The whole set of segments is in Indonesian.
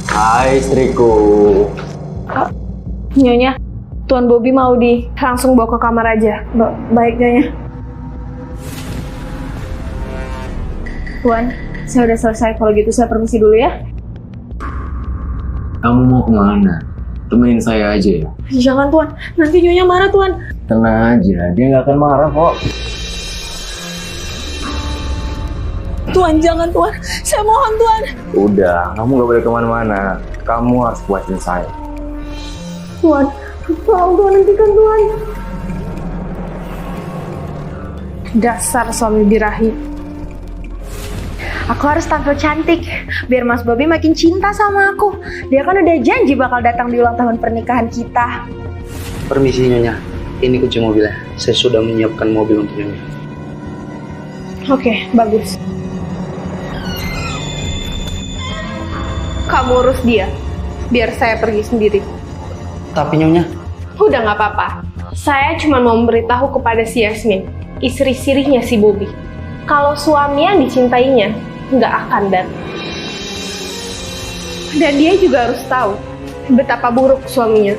Hai istriku. Nyonya, Tuan Bobby mau langsung bawa ke kamar aja. Baik, Nyonya. Tuan, saya udah selesai. Kalau gitu saya permisi dulu ya. Kamu mau kemana? Temenin saya aja ya. Jangan Tuan, nanti Nyonya marah Tuan. Tenang aja, dia nggak akan marah kok. Tuan, jangan Tuan. Saya mohon Tuan. Udah, kamu nggak boleh kemana-mana. Kamu harus puasin saya. Tuan, tolong Tuan, hentikan Tuan. Dasar suami birahi. Aku harus tampil cantik, biar Mas Bobby makin cinta sama aku. Dia kan udah janji bakal datang di ulang tahun pernikahan kita. Permisi Nyonya, ini kunci mobilnya. Saya sudah menyiapkan mobil untuk Nyonya. Oke, bagus. Kamu urus dia, biar saya pergi sendiri. Tapi Nyonya, Udah nggak apa-apa. Saya cuma mau memberitahu kepada si Yasmin, istri sirihnya si Bobby, kalau suami yang dicintainya nggak akan datang. Dan dia juga harus tahu betapa buruk suaminya.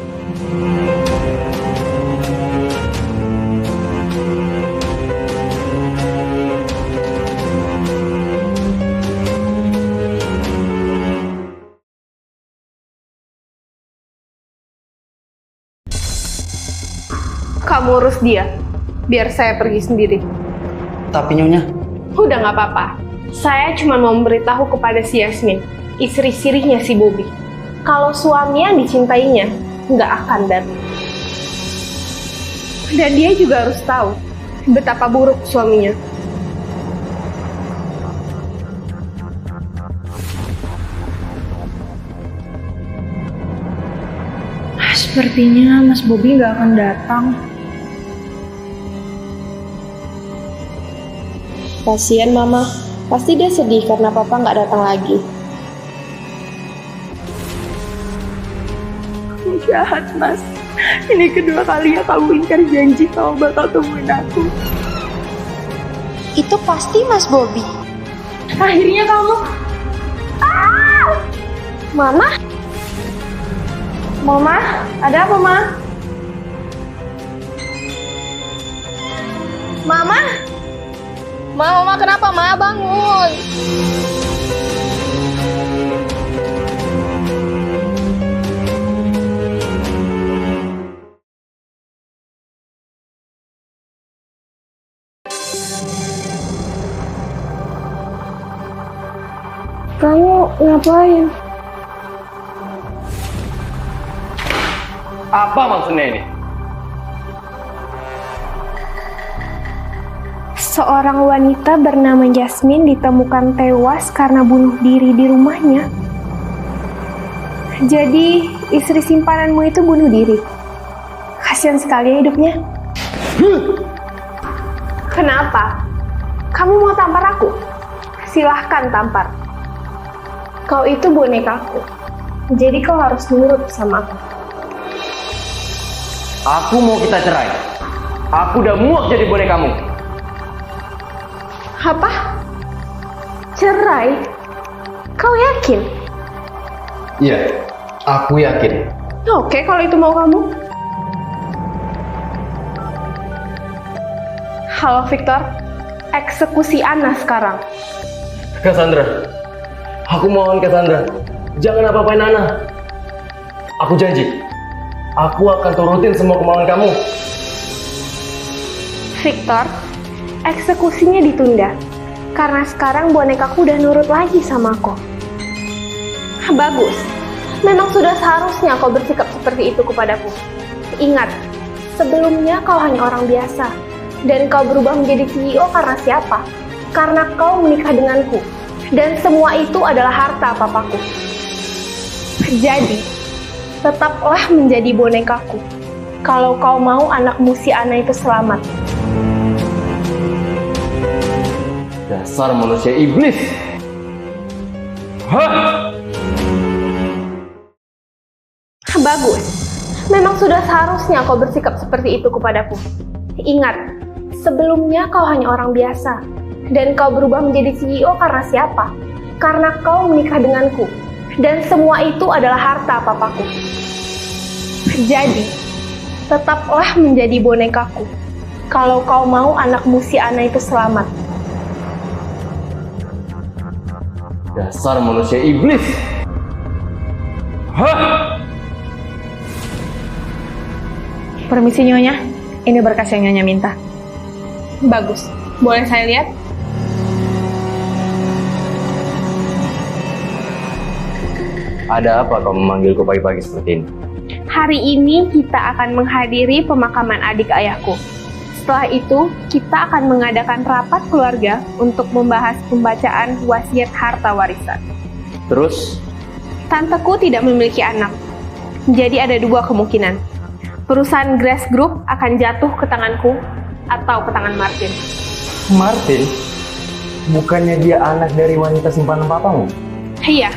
Kamu urus dia, biar saya pergi sendiri. tapi Nyonya, Udah nggak apa-apa. Saya cuma mau memberitahu kepada si Yasmin, istri sirihnya si Bobby, kalau suami yang dicintainya nggak akan datang. Dan dia juga harus tahu betapa buruk suaminya. Sepertinya Mas Bobby nggak akan datang. Kasian Mama, pasti dia sedih karena Papa nggak datang lagi. Jahat Mas, ini kedua kalinya kamu ingkar janji kamu bakal temuin aku. Itu pasti Mas Bobby. Akhirnya kamu. Mama? Mama, ada apa, Ma? Mama? Mama, kenapa, Ma? Bangun! Kamu ngapain? Apa maksudnya ini? Seorang wanita bernama Yasmin ditemukan tewas karena bunuh diri di rumahnya. Jadi, istri simpananmu itu bunuh diri. Kasian sekali ya hidupnya. Kenapa? Kamu mau tampar aku? Silahkan tampar. Kau itu bonekaku. Jadi kau harus nurut sama aku. Aku mau kita cerai. Aku udah muak jadi bonekamu. Apa? Cerai? Kau yakin? Iya, aku yakin. Oke, kalau itu mau kamu. Halo Victor, eksekusi Anna sekarang. Cassandra, aku mohon Cassandra, jangan apa-apain Ana. Aku janji, aku akan turutin semua kemauan kamu. Victor, eksekusinya ditunda. Karena sekarang bonekaku udah nurut lagi sama aku. Bagus. Memang sudah seharusnya kau bersikap seperti itu kepadaku. Ingat, sebelumnya kau hanya orang biasa. Dan kau berubah menjadi CEO karena siapa? Karena kau menikah denganku. Dan semua itu adalah harta papaku. Jadi, tetaplah menjadi bonekaku. Kalau kau mau anakmu si Ana itu selamat. Dasar manusia iblis. Hah? Bagus. Memang sudah seharusnya kau bersikap seperti itu kepadaku. Ingat, sebelumnya kau hanya orang biasa. Dan kau berubah menjadi CEO karena siapa? Karena kau menikah denganku. Dan semua itu adalah harta papaku. Jadi, tetaplah menjadi bonekaku. Kalau kau mau anakmu si Ana itu selamat. Dasar manusia iblis. Hah? Permisi Nyonya, ini berkas yang Nyonya minta. Bagus. Boleh saya lihat? Ada apa kau memanggilku pagi-pagi seperti ini? Hari ini kita akan menghadiri pemakaman adik ayahku. Setelah itu, kita akan mengadakan rapat keluarga untuk membahas pembacaan wasiat harta warisan. Terus? Tanteku tidak memiliki anak. Jadi ada dua kemungkinan. Perusahaan Grass Group akan jatuh ke tanganku atau ke tangan Martin. Martin? Bukannya dia anak dari wanita simpanan papamu? Iya.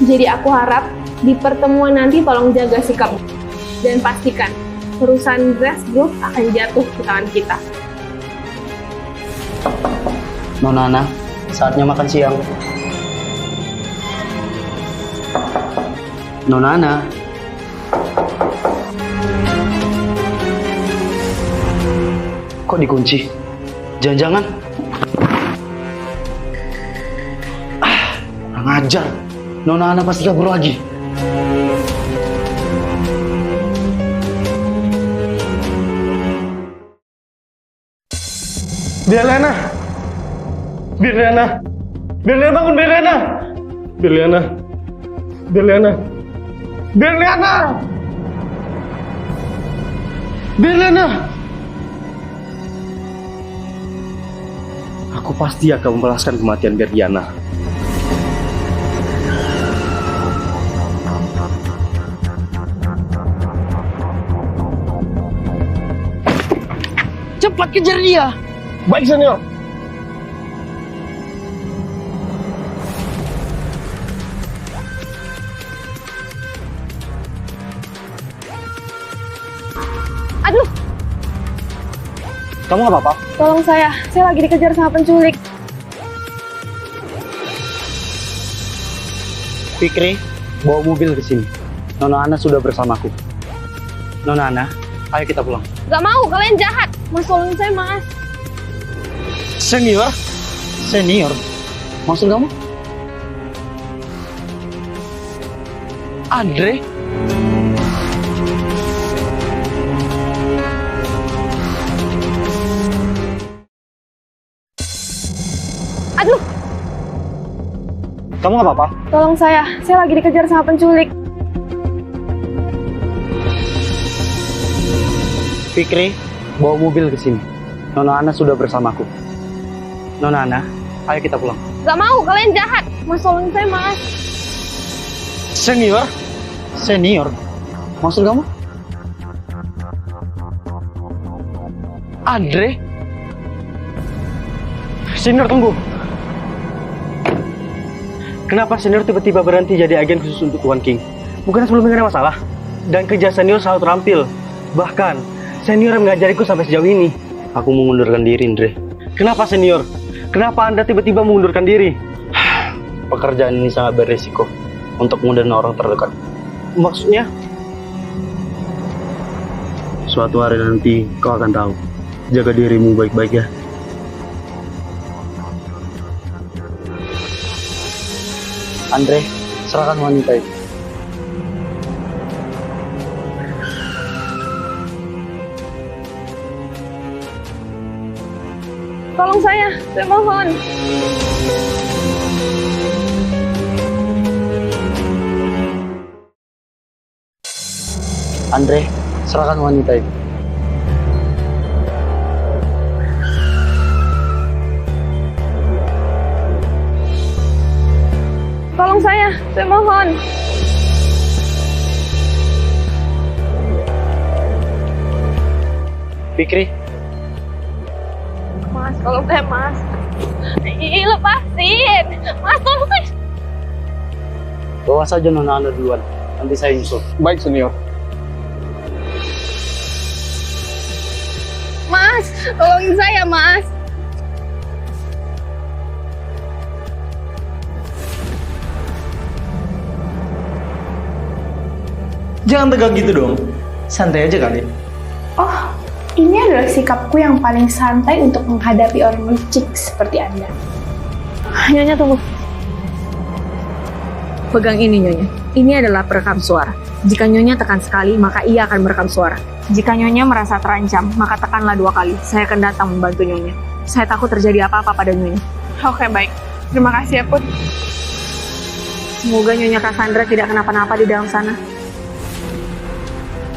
Jadi aku harap di pertemuan nanti tolong jaga sikapmu. Dan pastikan perusahaan Grass Group akan jatuh ke tangan kita. Nona Ana, saatnya makan siang. Nona Ana. Kok dikunci? Jangan-jangan. Kurang ajar. Nona Ana pasti kabur lagi. Berliana! Berliana! Berliana bangun, Berliana! Berliana! Berliana! Berliana! Berliana! Aku pasti akan membalaskan kematian Berliana. Cepat kejar dia. Baik, senior. Aduh, Kamu nggak apa-apa? tolong saya lagi dikejar sama penculik. Fikri, bawa mobil ke sini. Nona Ana sudah bersamaku. Nona Ana, ayo kita pulang. Gak mau, kalian jahat. Mas, tolong saya, Mas. Senior? Senior? Maksud kamu? Andre? Aduh, Kamu nggak apa-apa? tolong saya lagi dikejar sama penculik. Fikri, bawa mobil ke sini. Nona Ana sudah bersamaku. Nona Ana, ayo kita pulang. Gak mau, kalian jahat. Mas, tolong saya, Mas. Senior? Senior? Maksud kamu? Andre? Senior, tunggu. Kenapa senior tiba-tiba berhenti jadi agen khusus untuk Tuan King? Bukan sebelumnya ada masalah? Dan kerja senior selalu terampil. Bahkan, senior yang mengajariku sampai sejauh ini. Aku mengundurkan diri, Andre. Kenapa senior? Kenapa Anda tiba-tiba mengundurkan diri? Pekerjaan ini sangat beresiko untuk mengundurkan orang terdekat. Maksudnya? Suatu hari nanti kau akan tahu. Jaga dirimu baik-baik ya. Andre, serahkan wanita itu. Tolong saya mohon. Andre, serahkan wanita itu. Tolong saya mohon. Fikri, Mas, tolong saya, Mas. Ih, lepasin. Mas, tolong saya. bawa saja Nona Ana duluan. Nanti saya nyusul. Baik, senior. Mas, tolongin saya, Mas. Jangan tegang gitu dong. Santai aja kali. Oh, ini adalah sikapku yang paling santai untuk menghadapi orang licik seperti Anda. Nyonya tunggu. Pegang ini Nyonya. Ini adalah perekam suara. Jika Nyonya tekan sekali, maka ia akan merekam suara. Jika Nyonya merasa terancam, maka tekanlah 2 kali. Saya akan datang membantu Nyonya. Saya takut terjadi apa-apa pada Nyonya. Oke, baik. Terima kasih ya, Put. Semoga Nyonya Cassandra tidak kenapa-napa di dalam sana.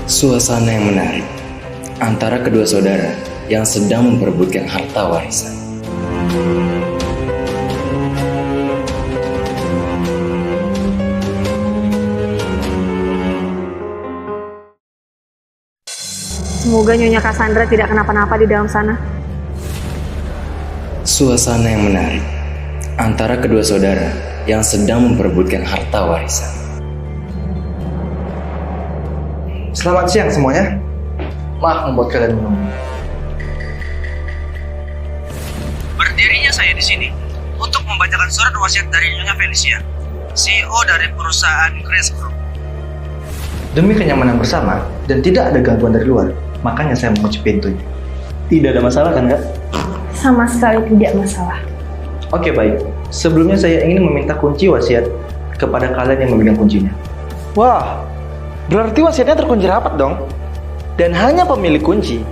Suasana yang menarik antara kedua saudara yang sedang memperebutkan harta warisan. Semoga Nyonya Cassandra tidak kenapa-napa di dalam sana. Suasana yang menarik antara kedua saudara yang sedang memperebutkan harta warisan. Selamat siang semuanya. Maaf membuat kalian menunggu. Berdirinya saya di sini untuk membacakan surat wasiat dari Nyonya Felicia, CEO dari perusahaan Grace Group. Demi kenyamanan bersama dan tidak ada gangguan dari luar, makanya saya mengunci pintunya. Tidak ada masalah kan, Kak? Sama sekali tidak masalah. Oke, baik. Sebelumnya saya ingin meminta kunci wasiat kepada kalian yang memegang kuncinya. Wah, berarti wasiatnya terkunci rapat dong. Dan hanya pemilik kunci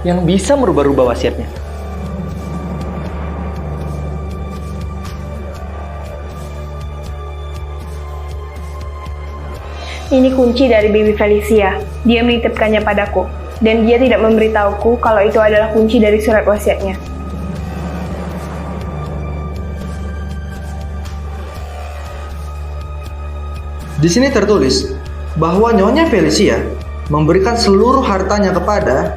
yang bisa merubah-rubah wasiatnya. Ini kunci dari Bibi Felicia. Dia menitipkannya padaku. Dan dia tidak memberitahuku kalau itu adalah kunci dari surat wasiatnya. Di sini tertulis bahwa Nyonya Felicia memberikan seluruh hartanya kepada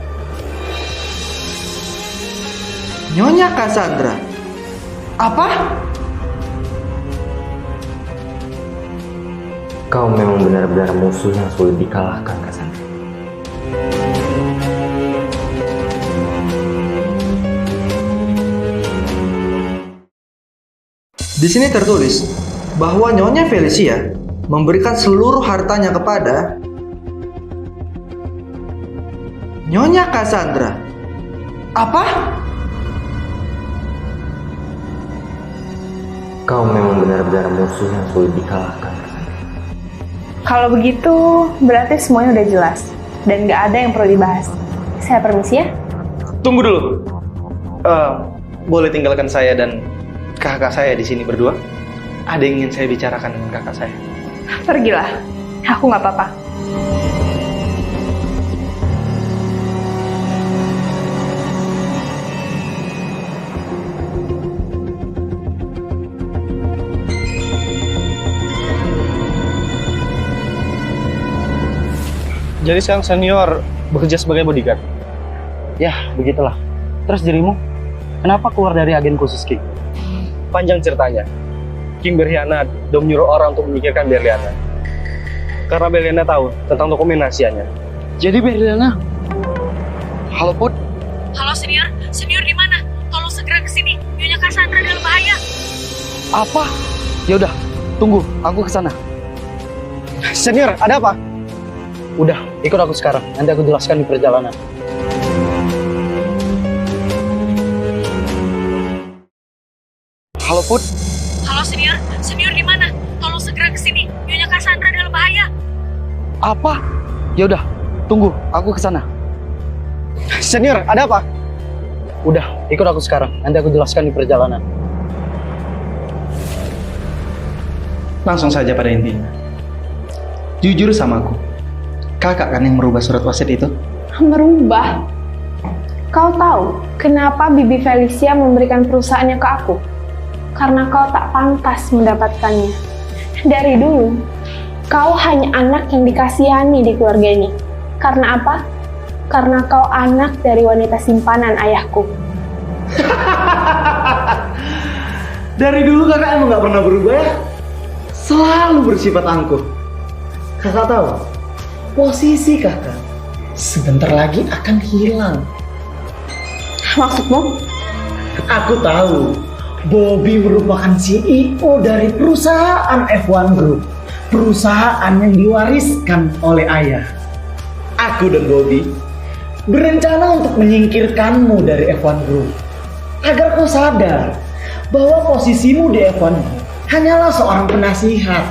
Nyonya Cassandra. Apa? Kau memang benar-benar musuh yang sulit dikalahkan, Cassandra. Di sini tertulis bahwa Nyonya Felicia memberikan seluruh hartanya kepada Nyonya Cassandra. Apa? Kau memang benar-benar musuh yang sulit dikalahkan, Cassandra. Kalau begitu, berarti semuanya udah jelas. Dan nggak ada yang perlu dibahas. Saya permisi ya. Tunggu dulu. Boleh tinggalkan saya dan kakak saya di sini berdua? Ada yang ingin saya bicarakan dengan kakak saya. Pergilah. Aku nggak apa-apa. Jadi sekarang senior bekerja sebagai bodyguard. Ya, begitulah. Terus dirimu, kenapa keluar dari agen khusus King? Panjang ceritanya. King berkhianat dan menyuruh orang untuk menyingkirkan Berliana. Karena Berliana tahu tentang dokumen rahasianya. Jadi Berliana? Halo Put? Halo senior, senior di mana? Tolong segera ke sini. Nyonya Cassandra dalam bahaya. Apa? Ya udah, tunggu, aku kesana. Senior, ada apa? Udah, ikut aku sekarang. Nanti aku jelaskan di perjalanan. Halo Put? Halo senior, senior di mana? Tolong segera ke sini. Nyonya Cassandra dalam bahaya. Apa? Ya udah, tunggu, aku kesana. Senior, ada apa? Udah, ikut aku sekarang. Nanti aku jelaskan di perjalanan. Langsung saja pada intinya. Jujur sama aku. Kakak kan yang merubah surat wasiat itu? Merubah? Kau tahu kenapa Bibi Felicia memberikan perusahaannya ke aku? Karena kau tak pantas mendapatkannya. Dari dulu, kau hanya anak yang dikasihani di keluarga ini. Karena apa? Karena kau anak dari wanita simpanan ayahku. Dari dulu kakak emang gak pernah berubah ya? Selalu bersifat angkuh. Kakak tahu, posisi kakak sebentar lagi akan hilang. Maksudmu? Aku tahu, Bobby merupakan CEO dari perusahaan F1 Group. perusahaan yang diwariskan oleh ayah. Aku dan Bobby berencana untuk menyingkirkanmu dari F1 Group agar kau sadar bahwa posisimu di F1 Group hanyalah seorang penasihat,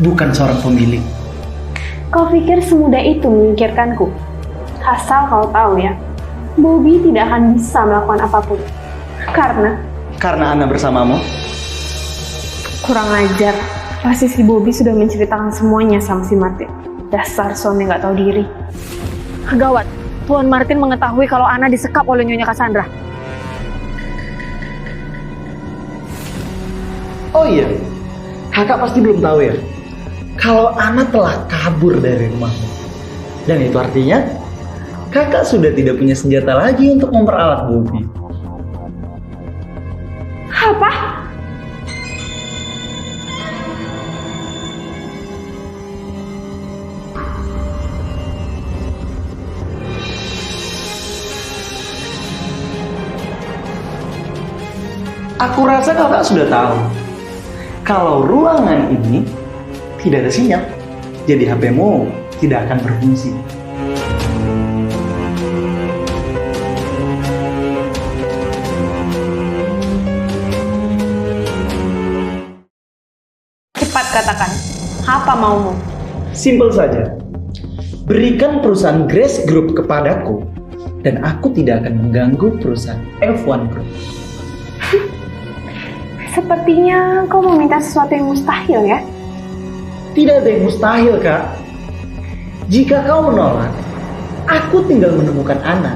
bukan seorang pemilik. Kau pikir semudah itu menyingkirkanku? Asal kau tahu ya, Bobby tidak akan bisa melakukan apapun. Karena Ana bersamamu. Kurang ajar, pasti si Bobby sudah menceritakan semuanya sama si Martin. Dasar suami nggak tahu diri. Gawat, Tuan Martin mengetahui kalau Ana disekap oleh Nyonya Cassandra. Oh iya, kakak pasti belum tahu ya, kalau Ana telah kabur dari rumahmu. Dan itu artinya, kakak sudah tidak punya senjata lagi untuk memperalat Bobby. Apa? Aku rasa kakak sudah tahu, kalau ruangan ini tidak ada sinyal, jadi HP-mu tidak akan berfungsi. Cepat katakan, apa maumu? Simpel saja, berikan perusahaan Grace Group kepadaku, dan aku tidak akan mengganggu perusahaan F1 Group. Sepertinya kau meminta sesuatu yang mustahil ya? Tidak ada yang mustahil, Kak. Jika kau menolak, aku tinggal menemukan Ana.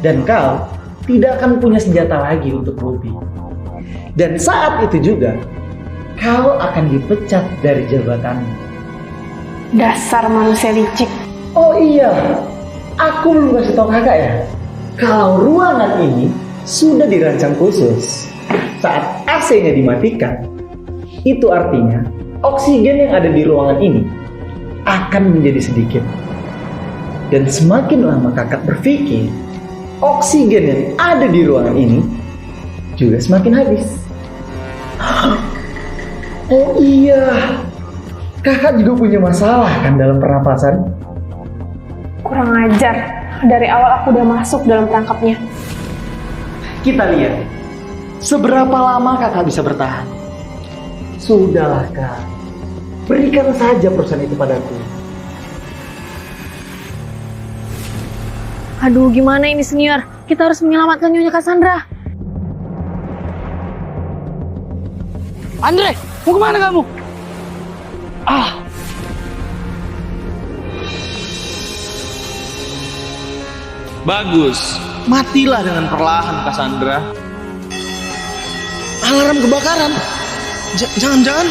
Dan kau tidak akan punya senjata lagi untuk Bobby. Dan saat itu juga, kau akan dipecat dari jabatanmu. Dasar manusia licik. Oh iya, aku belum kasih tahu kakak ya. Kalau ruangan ini sudah dirancang khusus. Saat AC-nya dimatikan, itu artinya oksigen yang ada di ruangan ini akan menjadi sedikit. Dan semakin lama kakak berpikir, oksigen yang ada di ruangan ini juga semakin habis. Oh iya, kakak juga punya masalah kan dalam pernapasan? Kurang ajar. Dari awal aku udah masuk dalam perangkapnya. Kita lihat, seberapa lama kakak bisa bertahan? Sudahlah kak, berikan saja perusahaan itu padaku. Aduh, gimana ini senior? Kita harus menyelamatkan Nyonya Cassandra. Andre, mau kemana kamu? Bagus, matilah dengan perlahan, Cassandra. Alarm kebakaran. Jangan-jangan.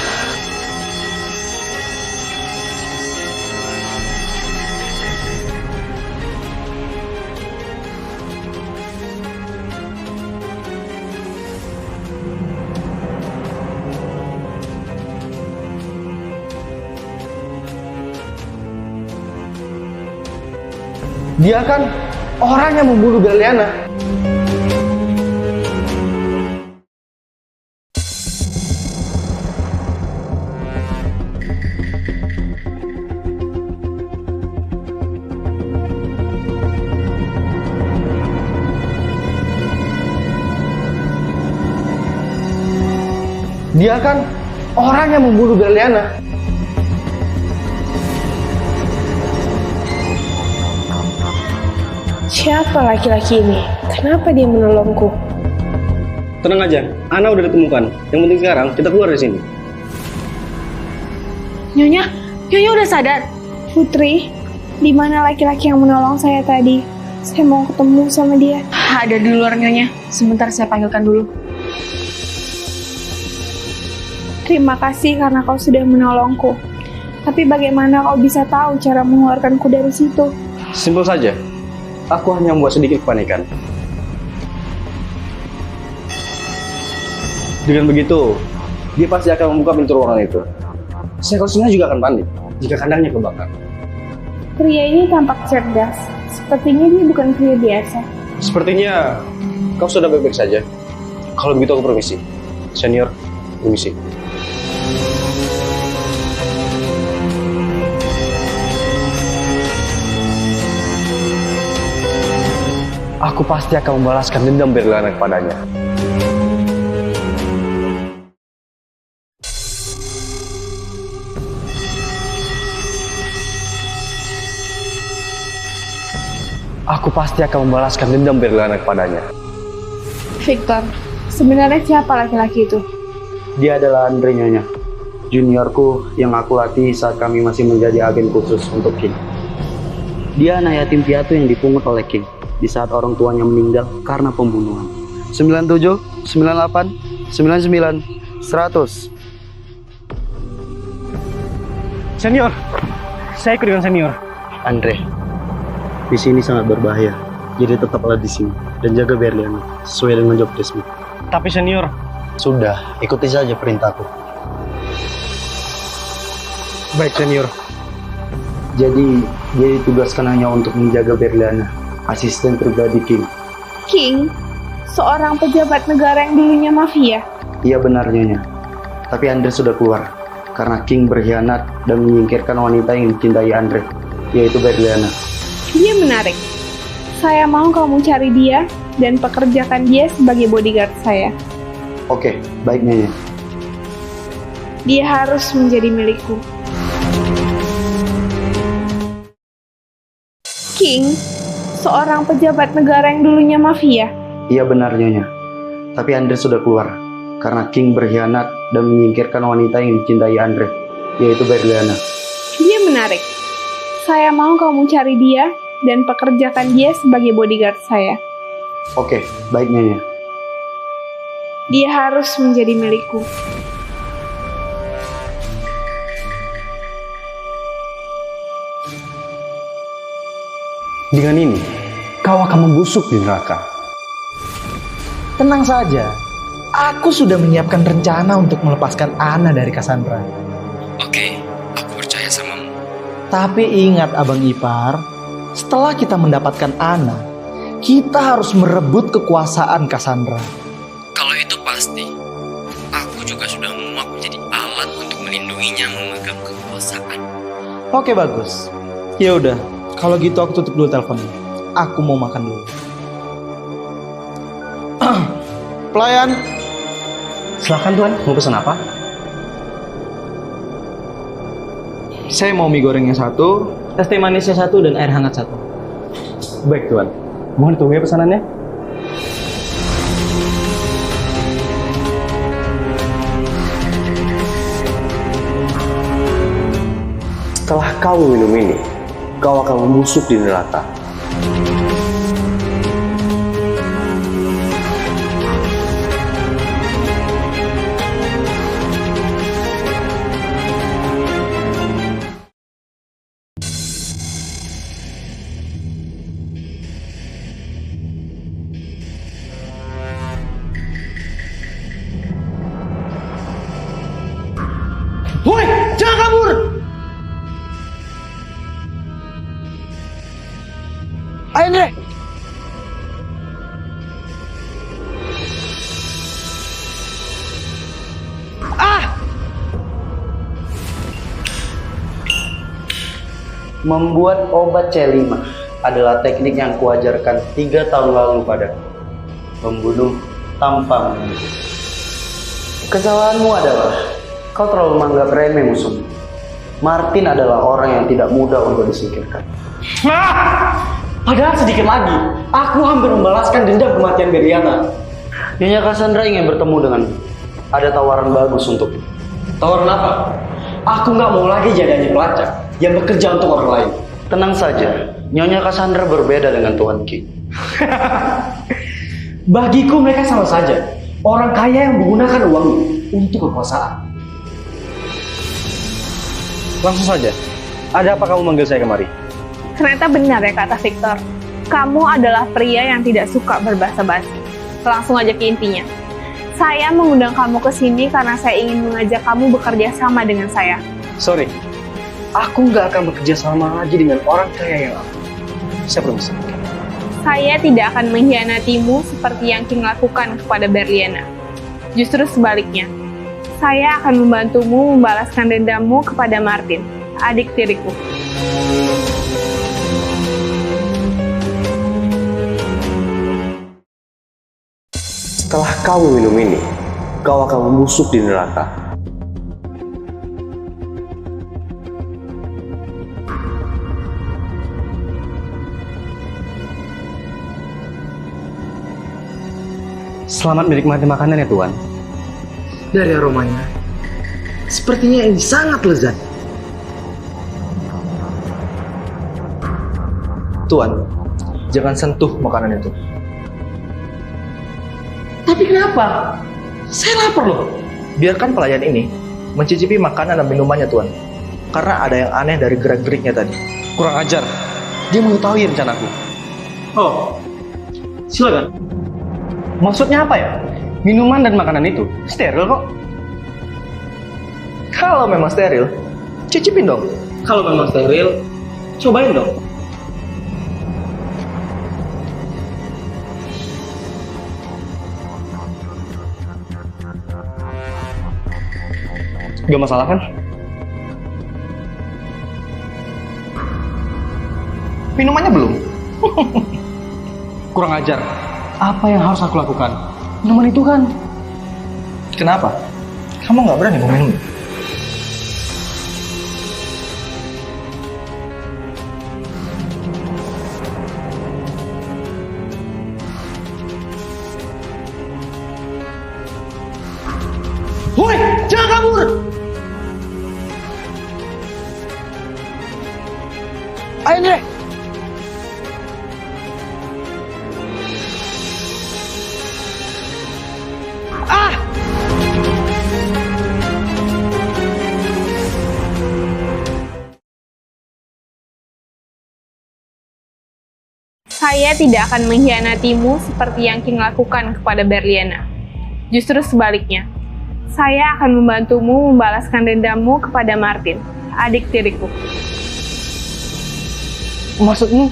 Dia kan orang yang membunuh Galiana. Dia kan orang yang membunuh Galiana. Siapa laki-laki ini? Kenapa dia menolongku? Tenang aja, Ana udah ditemukan. Yang penting sekarang kita keluar dari sini. Nyonya udah sadar. Putri, di mana laki-laki yang menolong saya tadi? Saya mau ketemu sama dia. Ada di luar Nyonya. Sebentar saya panggilkan dulu. Terima kasih karena kau sudah menolongku. Tapi bagaimana kau bisa tahu cara mengeluarkanku dari situ? Simpel saja. Aku hanya membuat sedikit kepanikan. Dengan begitu, dia pasti akan membuka pintu ruangan itu. Seekor juga akan panik jika kandangnya kebakar. Pria ini tampak cerdas. Sepertinya dia bukan pria biasa. Sepertinya kau sudah baik-baik saja. Kalau begitu aku permisi. Senior, permisi. aku pasti akan membalaskan dendam Berliana kepadanya. Aku pasti akan membalaskan dendam Berliana kepadanya. Victor, sebenarnya siapa laki-laki itu? Dia adalah Andre Nyonya, juniorku yang aku latih saat kami masih menjadi agen khusus untuk King. Dia anak yatim piatu yang dipungut oleh King di saat orang tuanya meninggal karena pembunuhan. 97, 98, 99, 100. Senior, saya ikut dengan senior. Andre, di sini sangat berbahaya. Jadi tetaplah di sini dan jaga Berliana sesuai dengan job deskmu. Tapi senior, Sudah, ikuti saja perintahku. baik senior. Jadi, dia ditugaskan hanya untuk menjaga Berliana, asisten pribadi King. King, seorang pejabat negara yang dulunya mafia. Iya benar Nyonya. Tapi Andre sudah keluar karena King berkhianat dan menyingkirkan wanita yang dicintai Andre, yaitu Berliana. Dia menarik. Saya mau kamu cari dia dan pekerjakan dia sebagai bodyguard saya. Oke, baik Nyonya. Dia harus menjadi milikku. King, seorang pejabat negara yang dulunya mafia. Iya benar Nyonya. Tapi Andre sudah keluar karena King berkhianat dan menyingkirkan wanita yang dicintai Andre, yaitu Berliana. Dia menarik. Saya mau kamu cari dia dan pekerjakan dia sebagai bodyguard saya. Oke, baik Nyonya. Dia harus menjadi milikku. Dengan ini, kau akan membusuk di neraka. Tenang saja, aku sudah menyiapkan rencana untuk melepaskan Ana dari Cassandra. Oke, aku percaya samamu. Tapi ingat Abang Ipar, setelah kita mendapatkan Ana, kita harus merebut kekuasaan Cassandra. Kalau itu pasti, aku juga sudah muak menjadi alat untuk melindunginya memegang kekuasaan. Oke bagus. Ya udah, kalau gitu aku tutup dulu teleponnya. Aku mau makan dulu. Pelayan. Silakan Tuan, mau pesan apa? Saya mau mie gorengnya 1, Es teh manisnya 1 dan air hangat 1. Baik Tuan, mohon ditunggu ya pesanannya. Setelah kau minum ini, kau akan membusuk di neraka. Woi, jangan kabur! ayo Andre. Membuat obat C5 adalah teknik yang kuajarkan 3 tahun lalu padaku. Membunuh tanpa membunuh. Kesalahanmu adalah kau terlalu menganggap remeh musuhmu. Martin adalah orang yang tidak mudah untuk disingkirkan. Padahal sedikit lagi, aku hampir membalaskan dendam kematian Berliana. Nyonya Cassandra ingin bertemu denganmu. Ada tawaran bagus untukmu. Tawaran apa? Aku nggak mau lagi jadi hanya pelacak yang bekerja untuk orang lain. Tenang saja, Nyonya Cassandra berbeda dengan Tuan King. Bagiku mereka sama saja. Orang kaya yang menggunakan uangnya untuk kekuasaan. Langsung saja, ada apa kamu manggil saya kemari? Ternyata benar ya kata Victor. Kamu adalah pria yang tidak suka berbahasa basi. Langsung aja ke intinya. Saya mengundang kamu ke sini karena saya ingin mengajak kamu bekerja sama dengan saya. Sorry, aku nggak akan bekerja sama lagi dengan orang kaya yang aku. Saya permisi. Saya tidak akan mengkhianatimu seperti yang King lakukan kepada Berliana. Justru sebaliknya, saya akan membantumu membalaskan dendammu kepada Martin, adik tiriku. Setelah kau minum ini, kau akan membusuk di neraka. Selamat menikmati makanan ya Tuan. Dari aromanya, sepertinya ini sangat lezat. Tuan, jangan sentuh makanan itu. Tapi kenapa? Saya lapar loh. Biarkan pelayan ini mencicipi makanan dan minumannya, Tuan. Karena ada yang aneh dari gerak-geriknya tadi. Kurang ajar. Dia mengetahui rencanaku. Oh, silakan. Maksudnya apa ya? Minuman dan makanan itu steril kok. Kalau memang steril, cicipin dong. Kalau memang steril, cobain dong. Gak masalah kan? Minumannya belum? Kurang ajar. Apa yang harus aku lakukan? Minuman itu kan. Kenapa? Kamu nggak berani mau minum? Woi, jangan kabur! Ayo Andre! Ah! Saya tidak akan mengkhianatimu seperti yang King lakukan kepada Berliana. Justru sebaliknya, saya akan membantumu membalaskan dendammu kepada Martin, adik tiriku. Maksudmu,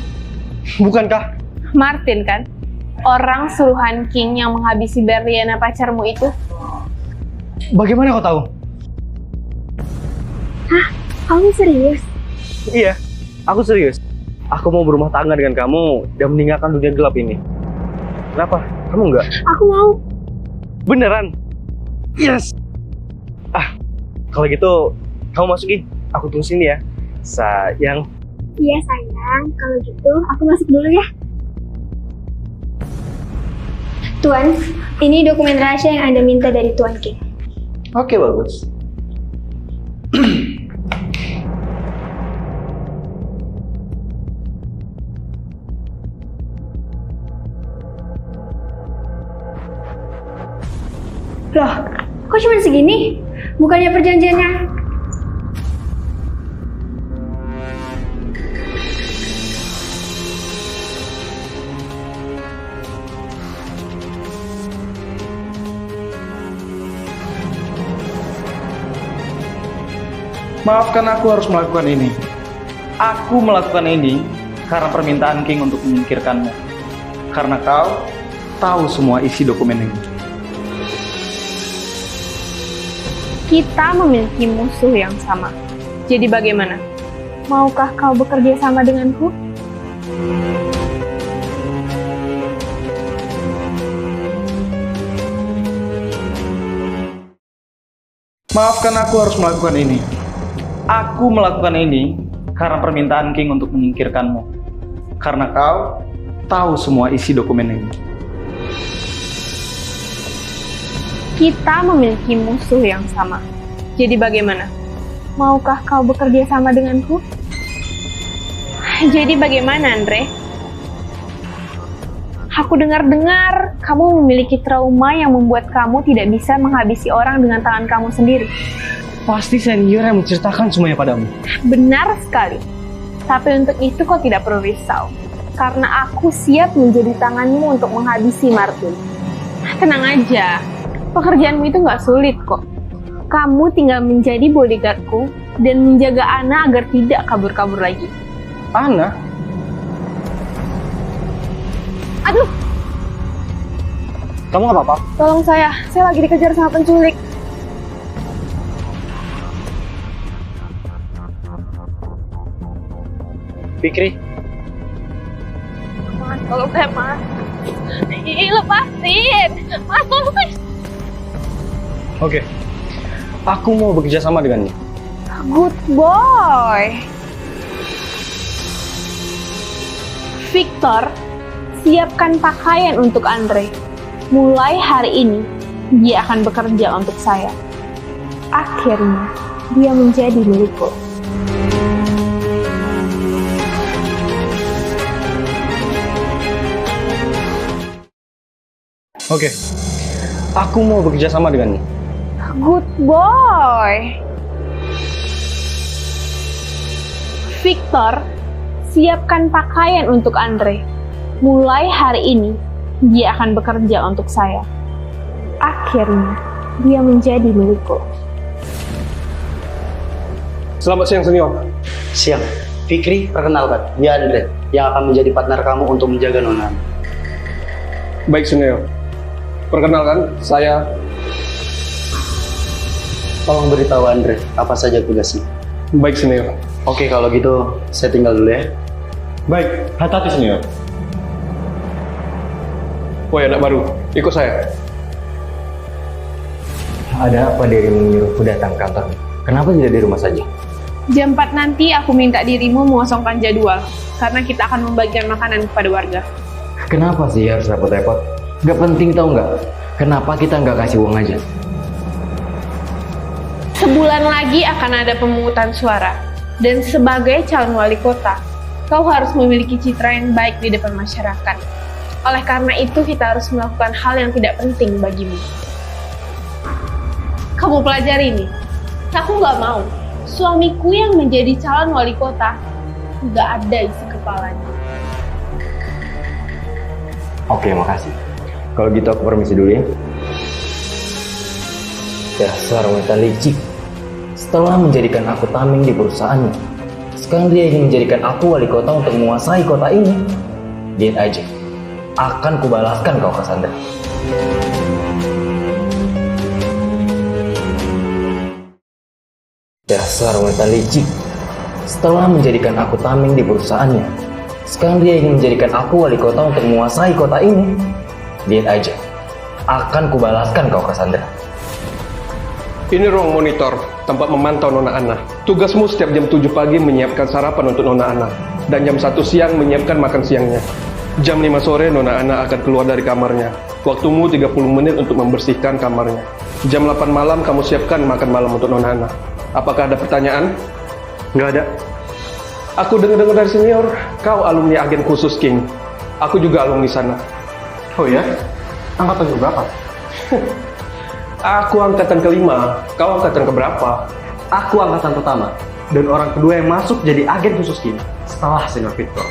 bukankah? Martin kan? Orang suruhan King yang menghabisi Berliana pacarmu itu. Bagaimana kau tahu? Hah? Kamu serius? Iya, aku serius. Aku mau berumah tangga dengan kamu dan meninggalkan dunia gelap ini. Kenapa? Kamu enggak? Aku mau. Beneran? Yes! Ah, kalau gitu, kamu masukin. Aku tunggu sini ya. Sayang. Iya sayang, kalau gitu aku masuk dulu ya. Tuan, ini dokumen rahasia yang Anda minta dari Tuan King. Oke, bagus. Loh, kok cuma segini? Bukannya perjanjiannya? Maafkan aku harus melakukan ini. Aku melakukan ini karena permintaan King untuk menyingkirkanmu. Karena kau tahu semua isi dokumen ini. Kita memiliki musuh yang sama. Jadi bagaimana? Maukah kau bekerja sama denganku? Maafkan aku harus melakukan ini. Aku melakukan ini karena permintaan King untuk menyingkirkanmu. Karena kau tahu semua isi dokumen ini. Kita memiliki musuh yang sama. Jadi bagaimana? Maukah kau bekerja sama denganku? Jadi bagaimana, Andre? Aku dengar-dengar kamu memiliki trauma yang membuat kamu tidak bisa menghabisi orang dengan tangan kamu sendiri. Pasti senior yang menceritakan semuanya padamu. Benar sekali. Tapi untuk itu kau tidak perlu risau. Karena aku siap menjadi tanganmu untuk menghabisi Martin. Tenang aja. Pekerjaanmu itu nggak sulit kok. Kamu tinggal menjadi bodyguardku dan menjaga Anna agar tidak kabur-kabur lagi. Anna? Aduh! Kamu nggak apa-apa? Tolong saya lagi dikejar sama penculik. Fikri? Mas, tolong saya, Mas. Ih, lepasin. Mas, tolong. Oke. Aku mau bekerja sama dengannya. Good boy. Victor, siapkan pakaian untuk Andre. Mulai hari ini, dia akan bekerja untuk saya. Akhirnya, dia menjadi milikku. Oke. Aku mau bekerja sama dengannya. Good boy. Victor, siapkan pakaian untuk Andre. Mulai hari ini, dia akan bekerja untuk saya. Akhirnya, dia menjadi milikku. Selamat siang, senior. Siang. Fikri, perkenalkan. Dia Andre, yang akan menjadi partner kamu untuk menjaga Nona. Baik, senior. Perkenalkan, saya... Tolong beritahu Andre, apa saja tugasnya. Baik, senior. Oke, kalau gitu, saya tinggal dulu ya. Baik, hati-hati, senior. Woi, anak baru. Ikut saya. Ada apa dirimu menyuruhku datang ke kantor? Kenapa tidak di rumah saja? Jam 4 nanti aku minta dirimu mengosongkan jadwal, karena kita akan membagikan makanan kepada warga. Kenapa sih harus repot-repot? Gak penting tau nggak? Kenapa kita nggak kasih uang aja? Sebulan lagi akan ada pemungutan suara, dan sebagai calon wali kota, kau harus memiliki citra yang baik di depan masyarakat. Oleh karena itu, kita harus melakukan hal yang tidak penting bagimu. Kamu pelajari ini. Aku nggak mau suamiku yang menjadi calon wali kota nggak ada isi kepalanya. Oke, makasih. Kalau gitu aku permisi dulu ya. Dasar wanita licik. Setelah menjadikan aku tameng di perusahaannya, sekarang dia ingin menjadikan aku wali kota untuk menguasai kota ini. Lihat aja, akan kubalaskan kau, Cassandra. Dasar wanita licik. Setelah menjadikan aku tameng di perusahaannya, sekarang dia ingin menjadikan aku wali kota untuk menguasai kota ini. Lihat aja, akan kubalaskan kau, Cassandra. Ini ruang monitor, tempat memantau Nona Ana. Tugasmu setiap jam 7 pagi menyiapkan sarapan untuk Nona Ana. Dan jam 1 siang menyiapkan makan siangnya. Jam 5 sore Nona Ana akan keluar dari kamarnya. Waktumu 30 menit untuk membersihkan kamarnya. Jam 8 malam kamu siapkan makan malam untuk Nona Ana. Apakah ada pertanyaan? Nggak ada. Aku dengar-dengar dari senior, kau alumni agen khusus King. Aku juga alumni sana. Oh ya? Angkatan berapa? Aku angkatan kelima, kau angkatan keberapa? Aku angkatan pertama, dan orang kedua yang masuk jadi agen khusus King setelah senior Victor.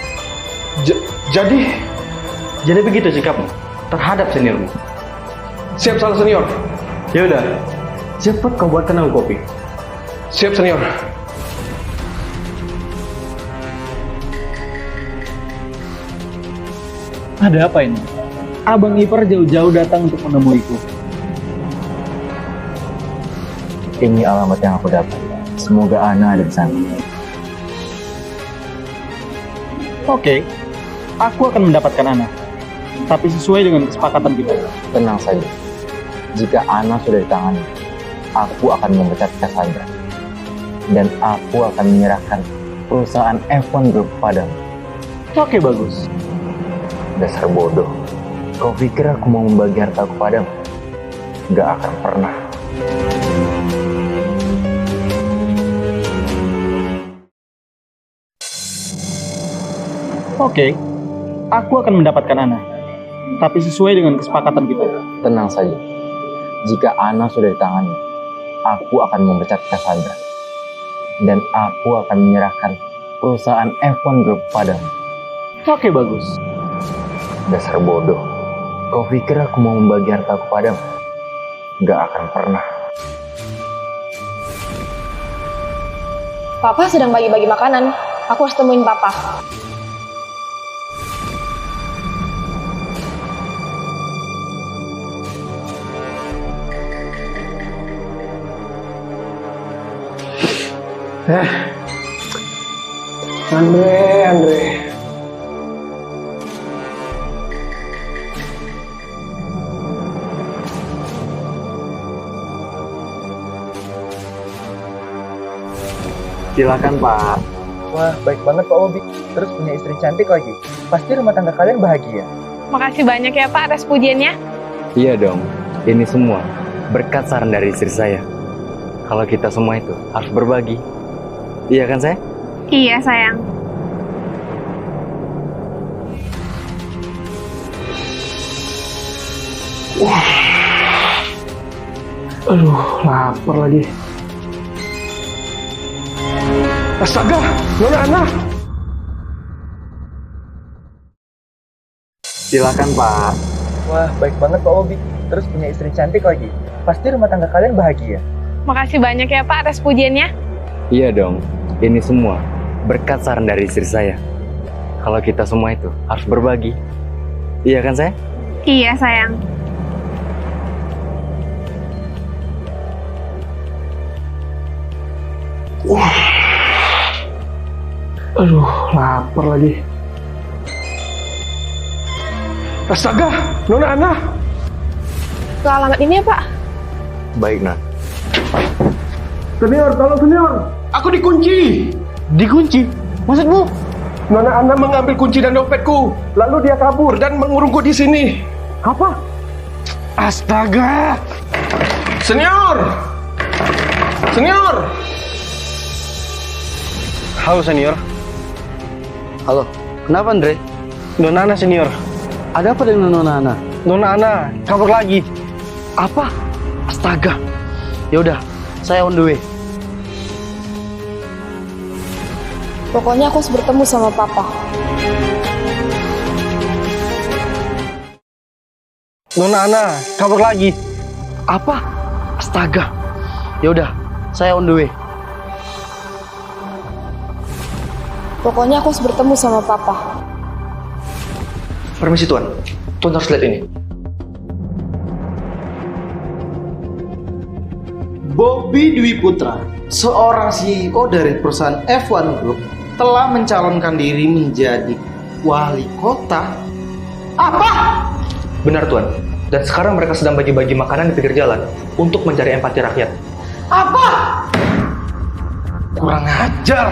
Jadi begitu sikapmu terhadap seniormu. Siap salah senior. Ya udah, cepat kau buatkan aku kopi. Siap senior. Ada apa ini? Abang Ipar jauh-jauh datang untuk menemuiku. Ini alamat yang aku dapat. Semoga Ana ada di sana. Oke, aku akan mendapatkan Ana. Tapi sesuai dengan kesepakatan kita. Tenang saja. Jika Ana sudah ditangani, aku akan memecat Cassandra. Dan aku akan menyerahkan perusahaan F1 Group padamu. Oke, bagus. Dasar bodoh. Kau pikir aku mau membagi hartaku padamu? Gak akan pernah. Oke, aku akan mendapatkan Ana. Tapi sesuai dengan kesepakatan kita. Tenang saja. Jika Ana sudah ditangani, aku akan memecat Cassandra. Dan aku akan menyerahkan perusahaan F1 Group padamu. Oke, bagus. Dasar bodoh. Kau pikir aku mau membagi hartaku padamu? Gak akan pernah. Papa sedang bagi-bagi makanan. Aku harus temuin Papa. Andre. Silakan Pak. Wah, baik banget Pak Bobi. Terus punya istri cantik lagi. Pasti rumah tangga kalian bahagia. Makasih banyak ya Pak atas pujiannya. Iya dong, ini semua berkat saran dari istri saya. Kalau kita semua itu harus berbagi. Iya kan saya? Iya sayang. Aduh, lapar lagi. Astaga, Nona Ana. Silakan Pak. Wah, baik banget Pak Bobi. Terus punya istri cantik lagi. Pasti rumah tangga kalian bahagia. Makasih banyak ya Pak atas pujiannya. Iya dong, ini semua berkat saran dari istri saya. Kalau kita semua itu harus berbagi. Iya kan saya? Iya sayang. Aduh, lapar lagi. Astaga, Nona Ana. Ke alamat ini ya Pak? Baik, Nan. Senior, tolong senior. Aku dikunci. Dikunci? Maksudmu? Nona Ana mengambil kunci dan dompetku. Lalu dia kabur dan mengurungku di sini. Apa? Astaga. Senior. Senior. Halo senior. Halo, kenapa Andre? Nona Ana senior. Ada apa dengan Nona Ana? Nona Ana kabur lagi. Apa? Astaga. Yaudah, saya on the way. Pokoknya aku harus bertemu sama papa. Nona Ana kabur lagi. Apa? Astaga. Yaudah, saya on the way. Pokoknya aku harus bertemu sama papa. Permisi Tuan. Tuan harus lihat ini. Bobi Dwi Putra, seorang CEO dari perusahaan F1 Group, telah mencalonkan diri menjadi wali kota. Apa? Benar Tuan. Dan sekarang mereka sedang bagi-bagi makanan di pinggir jalan untuk mencari empati rakyat. Apa? Kurang ajar.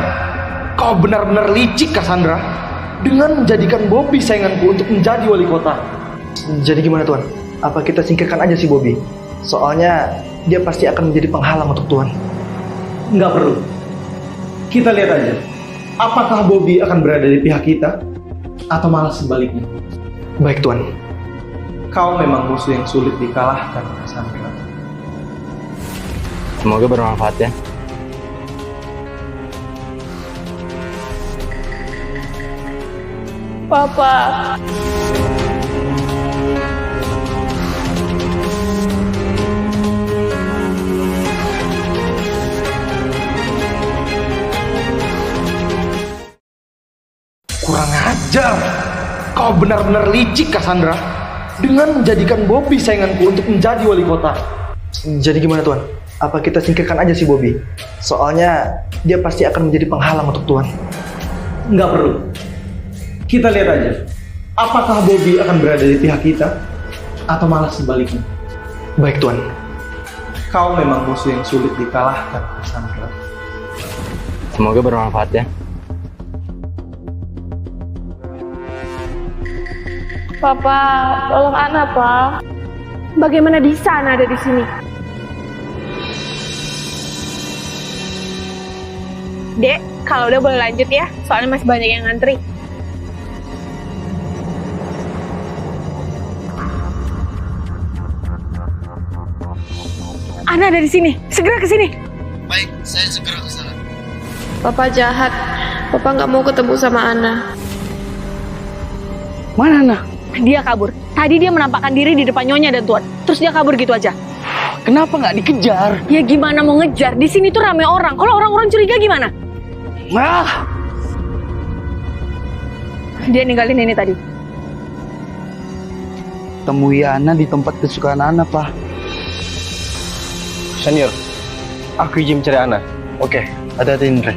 Kau benar-benar licik, Cassandra. Dengan menjadikan Bobi sainganku untuk menjadi wali kota. Jadi gimana Tuan? Apa kita singkirkan aja si Bobi? Soalnya dia pasti akan menjadi penghalang untuk Tuan. Nggak perlu. Kita lihat aja. Apakah Bobi akan berada di pihak kita? Atau malah sebaliknya? Baik Tuan. Kau memang musuh yang sulit dikalahkan, Cassandra. Semoga bermanfaat ya. Papa. Kurang ajar. Kau benar-benar licik, Cassandra. Dengan menjadikan Bobi sainganku untuk menjadi wali kota. Jadi gimana Tuan? Apa kita singkirkan aja si Bobi? Soalnya dia pasti akan menjadi penghalang untuk Tuan. Nggak perlu. Kita lihat aja. Apakah Bobi akan berada di pihak kita? Atau malah sebaliknya? Baik Tuan. Kau memang musuh yang sulit dikalahkan, Cassandra. Semoga bermanfaat ya. Papa, tolong Ana, Pak. Bagaimana bisa Ana ada di sini? Dek, kalau udah boleh lanjut ya, soalnya masih banyak yang ngantri. Ana ada di sini, segera ke sini. Baik, saya segera ke sana. Papa jahat. Papa nggak mau ketemu sama Ana. Mana Ana? Dia kabur. Tadi dia menampakkan diri di depan Nyonya dan Tuan. Terus dia kabur gitu aja. Kenapa nggak dikejar? Ya gimana mau ngejar? Di sini tuh rame orang. Kalau orang-orang curiga gimana? Ah! Dia ninggalin ini tadi. Temui Ana di tempat kesukaan Ana, Pak. Senior, aku izin mencari Ana. Oke, hati-hati Indra.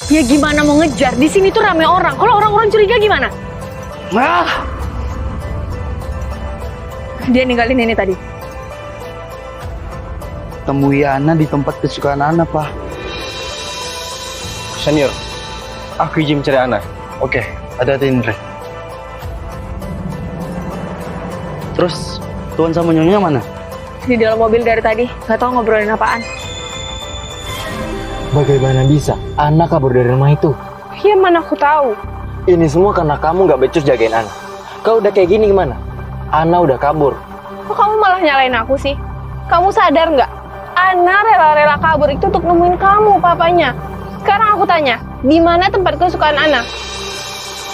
Ya gimana mau ngejar? Di sini tuh rame orang. Kalau orang-orang curiga gimana? Dia ninggalin ini tadi. Temui Ana di tempat kesukaan Ana, Pak. Senior, aku izin mencari Ana. Oke, hati-hati Indra. Terus, Tuan sama Nyonya mana? Di dalam mobil dari tadi. Gak tahu ngobrolin apaan. Bagaimana bisa Ana kabur dari rumah itu? Ya mana aku tahu. Ini semua karena kamu gak becus jagain Ana. Kau udah kayak gini gimana? Ana udah kabur. Kok kamu malah nyalain aku sih? Kamu sadar nggak? Ana rela-rela kabur itu untuk nemuin kamu, papanya. Sekarang aku tanya, di mana tempat kesukaan Ana?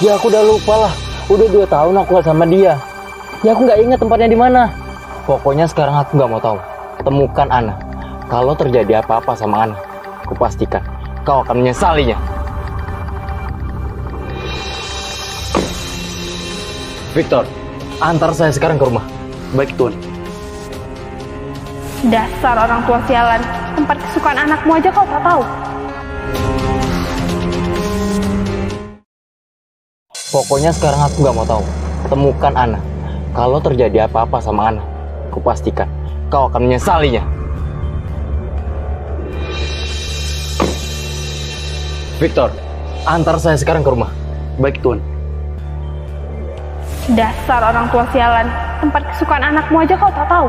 Ya aku udah lupa lah. Udah 2 tahun aku sama dia. Ya aku nggak ingat tempatnya di mana. Pokoknya sekarang aku nggak mau tahu. Temukan Ana. Kalau terjadi apa-apa sama Ana, aku pastikan kau akan menyesalinya. Victor, antar saya sekarang ke rumah. Baik, Tuan. Dasar orang tua sialan. Tempat kesukaan anakmu aja kau tak tahu. Pokoknya sekarang aku nggak mau tahu. Temukan Ana. Kalau terjadi apa-apa sama Ana, aku pastikan kau akan menyesalinya. Victor, antar saya sekarang ke rumah. Baik, Tuan. Dasar orang tua sialan. Tempat kesukaan anakmu aja kau tak tahu.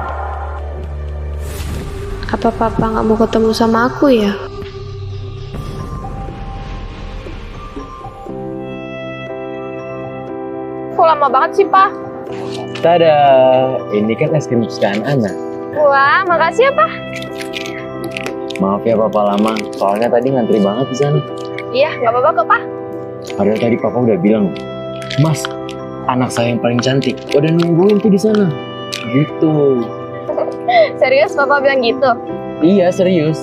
Apa papa nggak mau ketemu sama aku ya? Kok lama banget sih, Pak? Tada, ini kan es krim kesukaan Ana. Wah, makasih ya, Pak. Maaf ya Papa lama, soalnya tadi ngantri banget di sana. Iya, nggak apa-apa kok, Pak. Padahal tadi Papa udah bilang, Mas, anak saya yang paling cantik, udah nungguin tuh di sana. Gitu. Serius, Papa bilang gitu? Iya serius.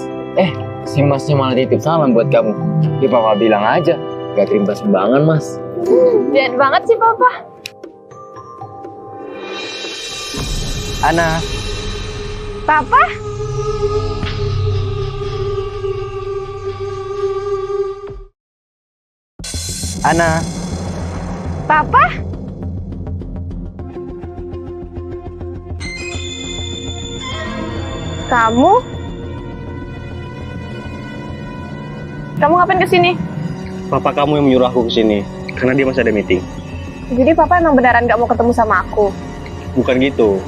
Si Masnya malah titip salam buat kamu. Ya Papa bilang aja, gak terima sumbangan Mas. Jahat banget sih, Papa. Ana, Papa? Ana, Papa? Kamu? Kamu ngapain kesini? papa kamu yang menyuruh aku kesini karena dia masih ada meeting. Jadi Papa emang beneran gak mau ketemu sama aku? Bukan gitu.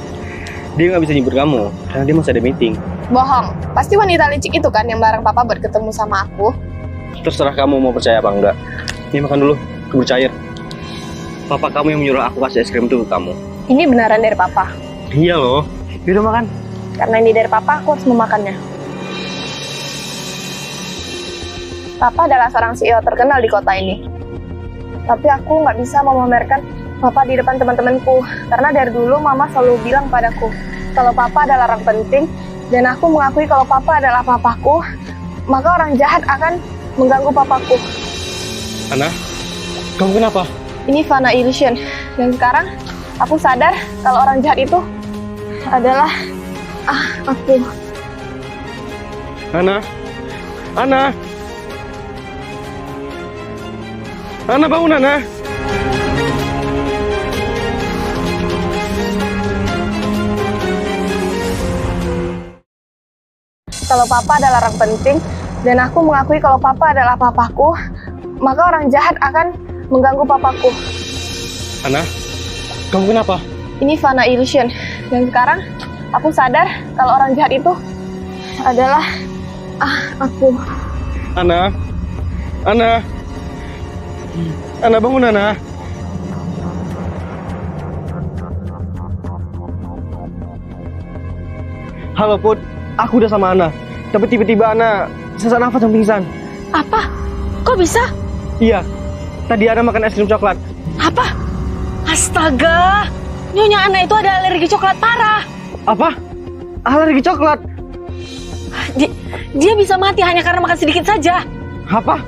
Dia nggak bisa nyebut kamu karena dia masih ada meeting. Bohong. Pasti wanita licik itu kan yang bareng Papa buat ketemu sama aku. Terserah kamu mau percaya apa enggak. Ini makan dulu, keburu cair. Papa kamu yang menyuruh aku kasih es krim itu ke kamu. Ini beneran dari Papa. Iya loh. Yaudah makan. Karena ini dari Papa, aku harus memakannya. Papa adalah seorang CEO terkenal di kota ini. Tapi aku nggak bisa memamerkan Papa di depan teman-temanku. Karena dari dulu Mama selalu bilang padaku, kalau Papa adalah orang penting, dan aku mengakui kalau Papa adalah papaku, maka orang jahat akan mengganggu papaku. Ana, kamu kenapa? Ini Fana Illusion. Dan sekarang aku sadar kalau orang jahat itu adalah aku. Ana, Ana, Ana bangun Ana. Kalau Papa adalah orang penting, dan aku mengakui kalau Papa adalah papaku, maka orang jahat akan mengganggu papaku. Ana, kamu kenapa? Ini Fana Illusion. Dan sekarang aku sadar kalau orang jahat itu adalah aku. Ana, Ana, Ana bangun Ana. Halo Put, aku udah sama Ana. Tapi tiba-tiba Ana sesak nafas dan pingsan. Apa? Kok bisa? Iya, tadi Ana makan es krim coklat. Apa? Astaga! Nyonya Ana itu ada alergi coklat parah. Apa? Alergi coklat? Dia bisa mati hanya karena makan sedikit saja. Apa?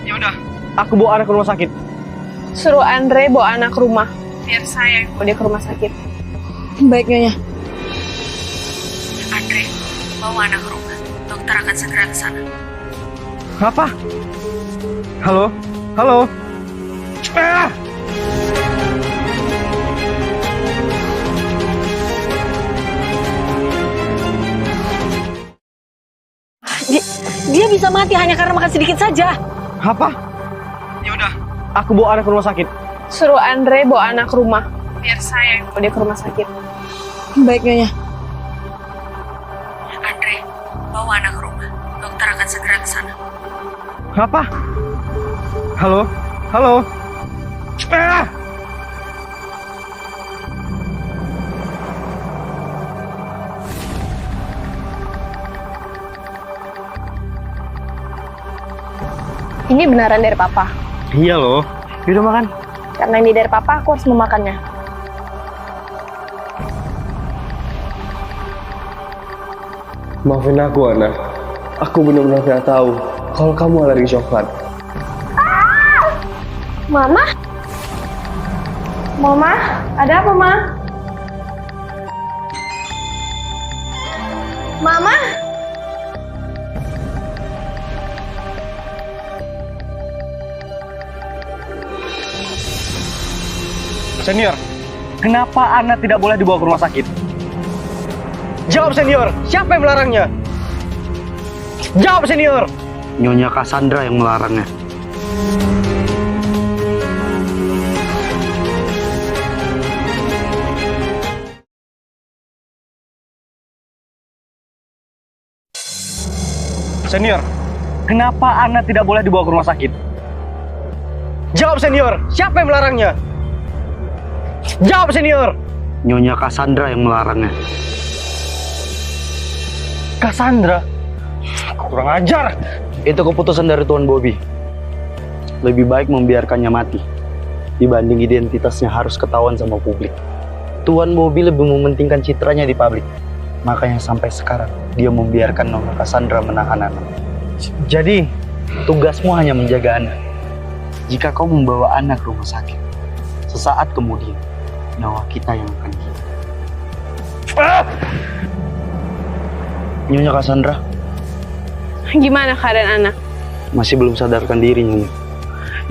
Ya udah, aku bawa Ana ke rumah sakit. Suruh Andre bawa anak ke rumah. Biar saya yang bawa dia ke rumah sakit. Baik, Nyonya. Andre, bawa anak ke rumah. Dokter akan segera ke sana. Apa? Halo? Halo? Ah! Dia bisa mati hanya karena makan sedikit saja. Apa? Ya udah, aku bawa anak ke rumah sakit. Suruh Andre bawa anak ke rumah. Biar saya yang bawa dia ke rumah sakit. Baik, Nyonya. Andre, bawa anak ke rumah. Dokter akan segera ke sana. Apa? Halo? Halo? Ah! Ini beneran dari papa. Iya loh. Yaudah makan. Karena ini dari papa, aku harus memakannya. Maafin aku, Ana. Aku benar-benar tidak tahu kalau kamu alergi coklat. Mama? Mama? Ada apa, Ma? Mama? Senior, kenapa Ana tidak boleh dibawa ke rumah sakit? Jawab, Senior. Siapa yang melarangnya? Jawab, Senior. Nyonya Cassandra yang melarangnya. Senior, kenapa Ana tidak boleh dibawa ke rumah sakit? Jawab, Senior. Siapa yang melarangnya? Jawab, Senior. Nyonya Cassandra yang melarangnya. Cassandra? Kurang ajar. Itu keputusan dari Tuan Bobby. Lebih baik membiarkannya mati dibanding identitasnya harus ketahuan sama publik. Tuan Bobby lebih mementingkan citranya di publik. Makanya sampai sekarang dia membiarkan Nona Cassandra menahan anak. Jadi, tugasmu hanya menjaga anak. Jika kau membawa anak ke rumah sakit, sesaat kemudian nyawa kita yang akan hilang. Nyonya Cassandra, Gimana keadaan anak? masih belum sadarkan diri, Nyonya.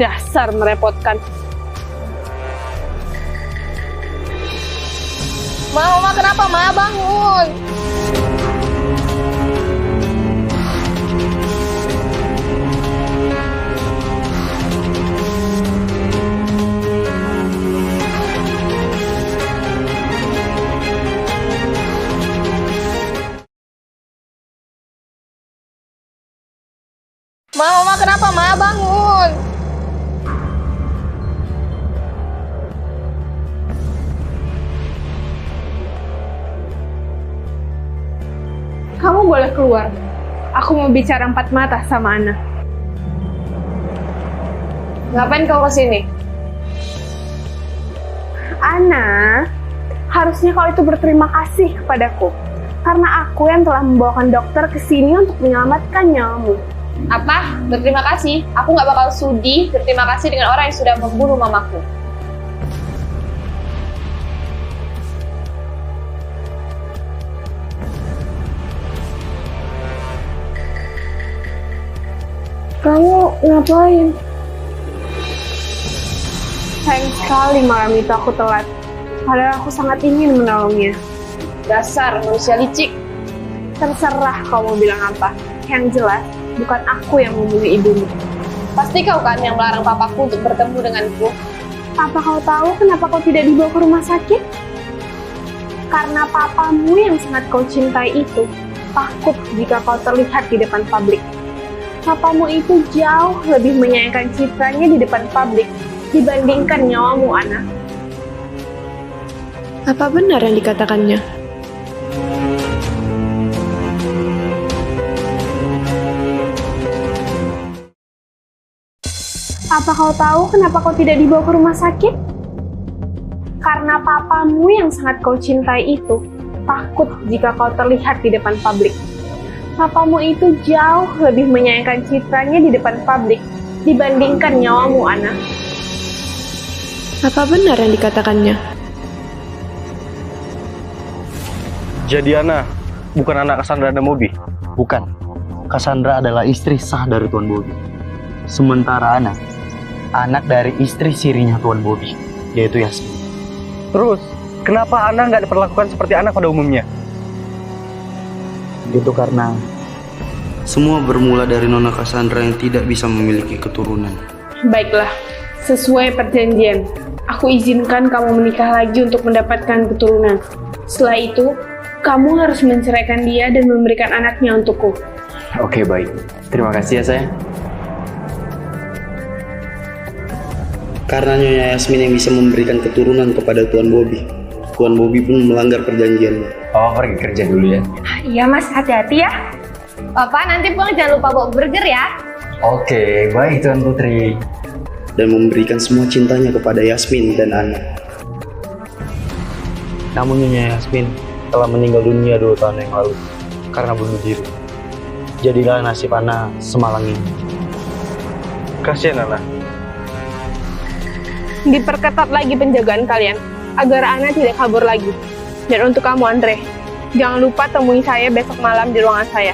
Dasar merepotkan. Mama, kenapa? Ma, bangun. Mama, kenapa? Ma, bangun. Kamu boleh keluar. Aku mau bicara 4 mata sama Ana. Ngapain kau kesini? Ana, harusnya kau itu berterima kasih kepadaku. Karena aku yang telah membawakan dokter ke sini untuk menyelamatkan nyawamu. Apa? Berterima kasih? Aku nggak bakal sudi berterima kasih dengan orang yang sudah membunuh mamaku. Kamu ngapain? Sayang sekali malam itu aku telat. Padahal aku sangat ingin menolongnya. Dasar manusia licik. Terserah kamu bilang apa. Yang jelas, bukan aku yang membunuh ibumu. Pasti kau kan yang melarang papaku untuk bertemu denganku. Apa kau tahu kenapa kau tidak dibawa ke rumah sakit? Karena papamu yang sangat kau cintai itu takut jika kau terlihat di depan publik. Papamu itu jauh lebih menyayangkan citranya di depan publik dibandingkan nyawamu, Ana. Apa benar yang dikatakannya? Apa kau tahu kenapa kau tidak dibawa ke rumah sakit? Karena papamu yang sangat kau cintai itu takut jika kau terlihat di depan publik. Papamu itu jauh lebih menyayangkan citranya di depan publik dibandingkan nyawamu, Ana. Apa benar yang dikatakannya? jadi Ana bukan anak Cassandra dan Bobby? Bukan. Cassandra adalah istri sah dari Tuan Bobby. Sementara Ana, anak dari istri sirinya Tuan Bobby, yaitu Yasmin. Terus, kenapa Ana nggak diperlakukan seperti anak pada umumnya? Itu karena Semua bermula dari Nona Cassandra yang tidak bisa memiliki keturunan. Baiklah, sesuai perjanjian. Aku izinkan kamu menikah lagi untuk mendapatkan keturunan. Setelah itu, kamu harus menceraikan dia dan memberikan anaknya untukku. Oke, baik. Terima kasih ya, sayang. Karena Nyonya Yasmin yang bisa memberikan keturunan kepada Tuan Bobby, Tuan Bobby pun melanggar perjanjiannya. Papa pergi kerja dulu ya. Iya mas, hati-hati ya. Papa nanti pulang jangan lupa bawa burger ya. Oke, baik Tuan Putri. Dan memberikan semua cintanya kepada Yasmin dan Ana. Namun Nyonya Yasmin telah meninggal dunia 2 tahun yang lalu karena bunuh diri. Jadilah nasib Ana semalang ini. Kasihan Ana. Diperketat lagi penjagaan kalian, agar Ana tidak kabur lagi. Dan untuk kamu Andre, jangan lupa temui saya besok malam di ruangan saya.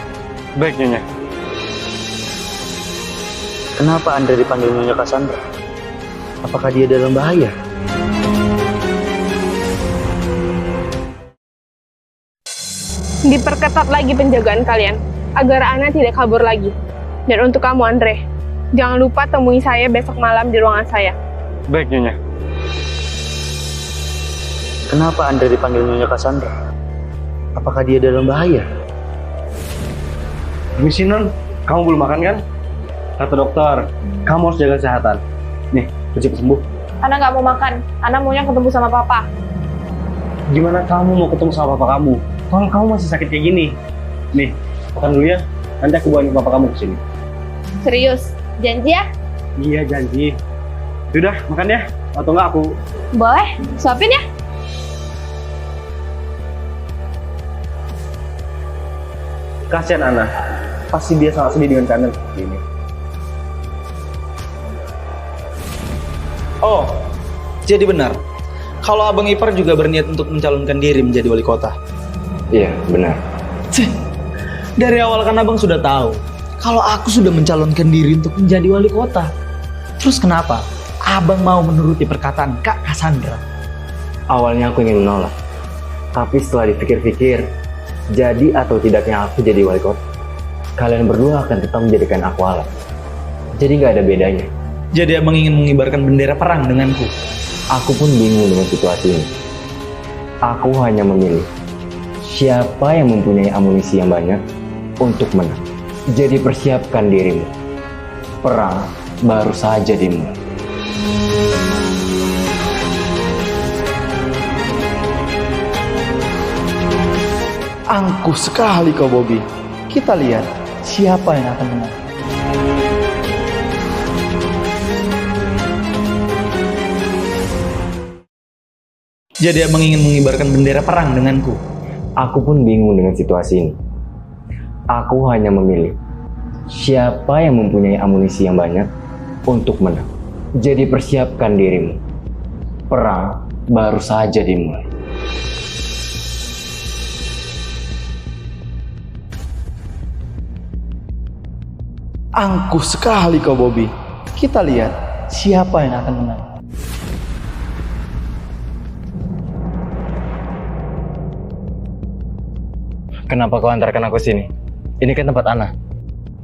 Baik Nyonya. Kenapa Andre dipanggil Nyonya Cassandra? Apakah dia dalam bahaya? Diperketat lagi penjagaan kalian, agar Ana tidak kabur lagi. Dan untuk kamu Andre, jangan lupa temui saya besok malam di ruangan saya. Baik Nyonya. Kenapa Andre dipanggil Nyonya Cassandra? Apakah dia dalam bahaya? Misi Non, kamu belum makan kan? Kata dokter, kamu harus jaga kesehatan. Nih, cepat sembuh. Ana nggak mau makan. Ana maunya ketemu sama papa. Gimana kamu mau ketemu sama papa kamu? Kalau kamu masih sakit kayak gini. Nih, makan dulu ya. Nanti aku bawain papa kamu ke sini. Serius, janji ya? Iya, janji. Sudah, makan ya. Atau enggak aku... Boleh, suapin ya? Kasihan Ana. Pasti dia sangat sedih dengan keadaan seperti ini. Oh, jadi benar. Kalau Abang Ipar juga berniat untuk mencalonkan diri menjadi wali kota. Iya, benar. Dari awal kan Abang sudah tahu kalau aku sudah mencalonkan diri untuk menjadi wali kota. Terus kenapa Abang mau menuruti perkataan Kak Cassandra? Awalnya aku ingin menolak. Tapi setelah dipikir-pikir, jadi atau tidaknya aku jadi wali kota, kalian berdua akan tetap menjadikan aku alat. Jadi nggak ada bedanya. Jadi Abang ingin mengibarkan bendera perang denganku. Aku pun bingung dengan situasi ini. Aku hanya memilih siapa yang mempunyai amunisi yang banyak untuk menang. Jadi persiapkan dirimu. Perang baru saja dimulai. Angkuh sekali kau Bobby. Kita lihat siapa yang akan menang. Jadi Abang ingin mengibarkan bendera perang denganku. Aku pun bingung dengan situasi ini. Aku hanya memilih siapa yang mempunyai amunisi yang banyak untuk menang. Jadi persiapkan dirimu. Perang baru saja dimulai. Angkuh sekali kau Bobby. Kita lihat siapa yang akan menang. Kenapa kau antarkan aku sini? Ini kan tempat Ana.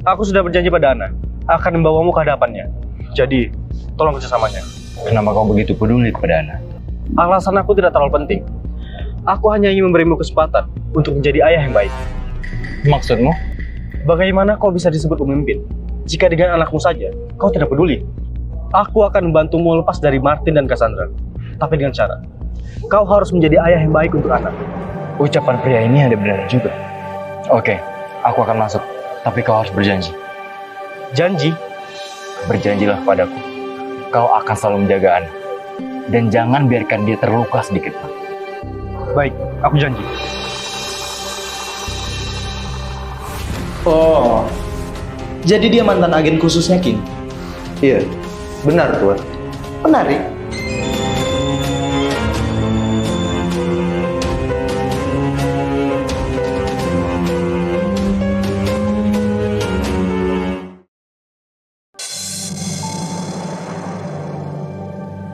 Aku sudah berjanji pada Ana akan membawamu ke hadapannya. Jadi, tolong kerjasamanya. Kenapa kau begitu peduli kepada Ana? Alasan aku tidak terlalu penting. Aku hanya ingin memberimu kesempatan untuk menjadi ayah yang baik. Maksudmu? Bagaimana kau bisa disebut pemimpin jika dengan anakmu saja kau tidak peduli? Aku akan membantumu lepas dari Martin dan Cassandra. Tapi dengan cara, kau harus menjadi ayah yang baik untuk anak. Ucapan pria ini ada benar juga. Oke, aku akan masuk. Tapi kau harus berjanji. Janji? Berjanjilah padaku. Kau akan selalu menjaga Ana. Dan jangan biarkan dia terluka sedikit pun. Baik, aku janji. Oh, jadi dia mantan agen khususnya King? Iya, benar Tuan. Menarik.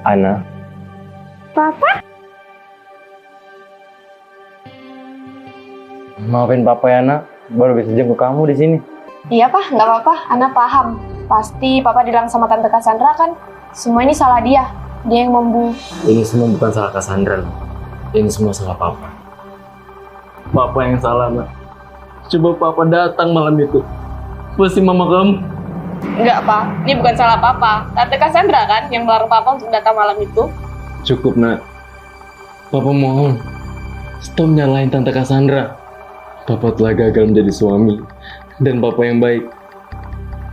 Ana. Papa? Maafin Papa ya, Ana. Baru bisa jenguk kamu di sini. Iya, Pak, nggak apa-apa. Ana paham. Pasti Papa bilang sama Tante Cassandra kan, semua ini salah dia. Dia yang Ini semua bukan salah Cassandra. Ini semua salah Papa. Papa yang salah, Nak. Coba Papa datang malam itu. Pasti Mama kamu. Enggak, Pak. Ini bukan salah Papa. Tante Cassandra kan yang melarang Papa untuk datang malam itu. Cukup, Nak. Papa mohon. Stop nyalain Tante Cassandra. Papa telah gagal menjadi suami dan Papa yang baik.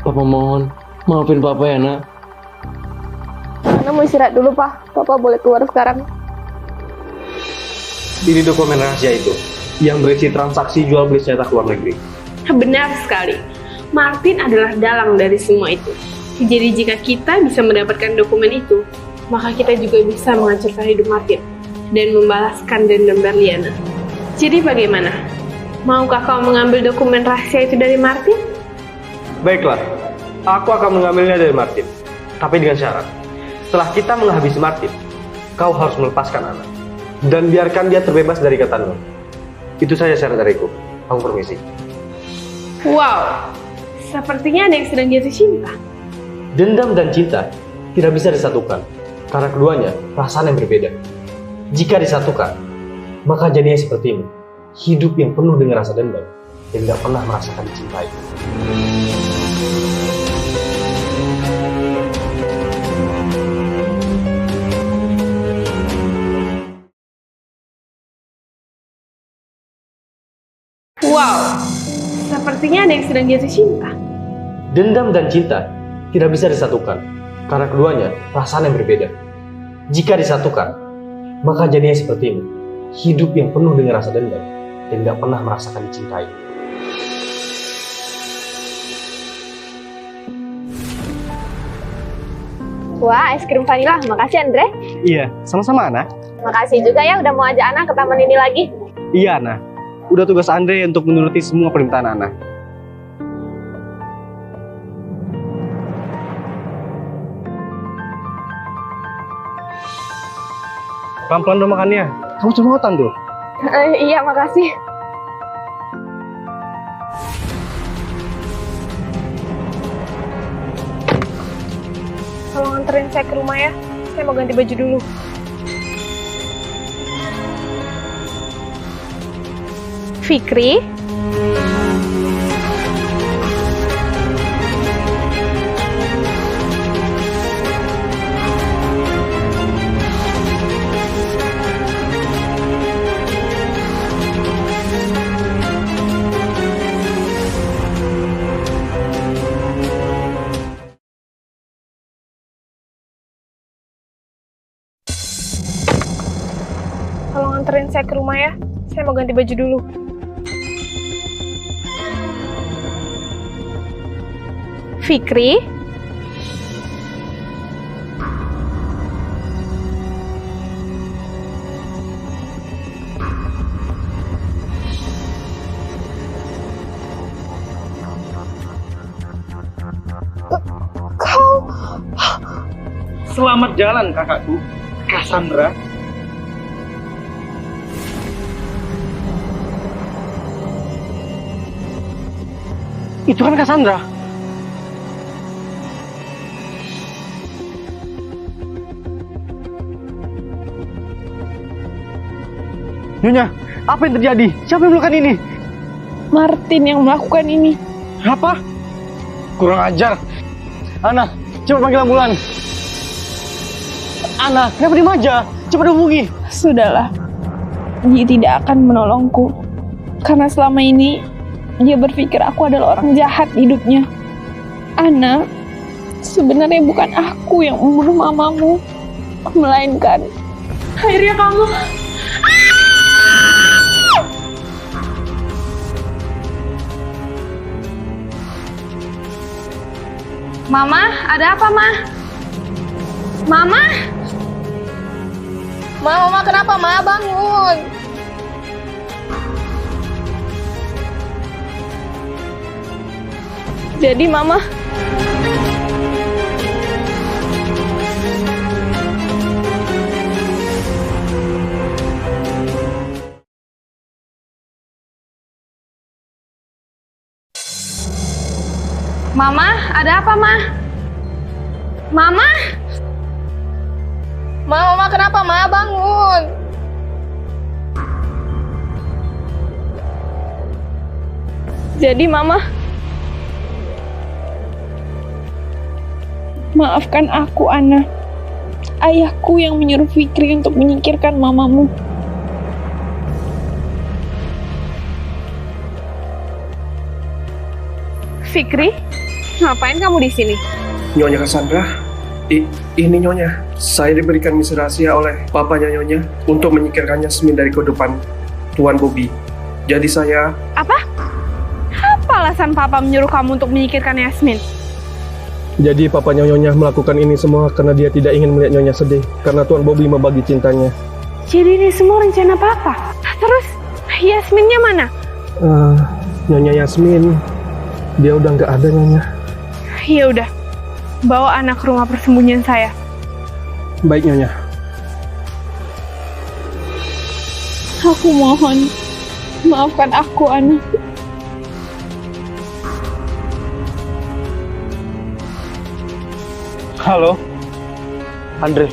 Papa mohon, maafin Papa ya, Nak. Ana mau istirahat dulu, Pak. Papa boleh keluar sekarang. Ini dokumen rahasia itu yang berisi transaksi jual beli senjata ke luar negeri. Benar sekali. Martin adalah dalang dari semua itu. Jadi jika kita bisa mendapatkan dokumen itu, maka kita juga bisa menghancurkan hidup Martin dan membalaskan dendam Berliana. Jadi bagaimana? Maukah kau mengambil dokumen rahasia itu dari Martin? Baiklah, aku akan mengambilnya dari Martin. Tapi dengan syarat, setelah kita menghabisi Martin, kau harus melepaskan Ana. Dan biarkan dia terbebas dari ikatanmu. Itu saja syarat dariku. Aku permisi. Wow, sepertinya ada yang sedang jatuh cinta. Dendam dan cinta tidak bisa disatukan, karena keduanya perasaan yang berbeda. Jika disatukan, maka jadinya seperti ini. Hidup yang penuh dengan rasa dendam dan tidak pernah merasakan dicintai. Wow, sepertinya ada yang sedang jatuh cinta. Dendam dan cinta tidak bisa disatukan, karena keduanya perasaan yang berbeda. Jika disatukan, maka jadinya seperti ini. Hidup yang penuh dengan rasa dendam dan tidak pernah merasakan dicintai. Wah, es krim vanila. Makasih, Andre. Iya, sama-sama, Ana. Makasih juga ya udah mau ajak Ana ke taman ini lagi. Iya, Ana. Udah tugas Andre untuk menuruti semua permintaan Ana. Pelan-pelan dong makannya. Kamu cemotan tuh. Iya, makasih. Tolong anterin saya ke rumah ya. Saya mau ganti baju dulu. Fikri? Tolong anterin saya ke rumah ya. Saya mau ganti baju dulu. Fikri? Kau... Selamat jalan kakakku, Cassandra. Itu kan Cassandra. Nyonya, apa yang terjadi? Siapa yang melakukan ini? Martin yang melakukan ini. Apa? Kurang ajar. Ana, coba panggil ambulan. Ana, kenapa diem aja? Coba hubungi. Sudahlah. Dia tidak akan menolongku. Karena selama ini dia berpikir aku adalah orang jahat di hidupnya. Ana, sebenarnya bukan aku yang membunuh mamamu, melainkan akhirnya kamu. Mama, ada apa, Ma? Mama? Mama, kenapa, Ma? Bangun. Jadi, Mama... Mama, ada apa, Ma? Mama? Mama, kenapa, Ma? Bangun. Jadi, Mama, maafkan aku, Ana. Ayahku yang menyuruh Fikri untuk menyingkirkan mamamu. Fikri, ngapain kamu di sini? Nyonya Cassandra, ini Nyonya. Saya diberikan misi rahasia oleh papanya Nyonya untuk menyingkirkan Yasmin dari kehidupan Tuan Bobby. Jadi saya... Apa? Apa alasan Papa menyuruh kamu untuk menyingkirkan Yasmin? Jadi papanya Nyonya melakukan ini semua karena dia tidak ingin melihat Nyonya sedih karena Tuan Bobby membagi cintanya. Jadi ini semua rencana Papa? Terus Yasminnya mana? Nyonya Yasmin, dia udah nggak ada, Nyonya. Ya udah, bawa anak ke rumah persembunyian saya. Baik, Nyonya. Aku mohon, maafkan aku, Ana. Halo, Andre,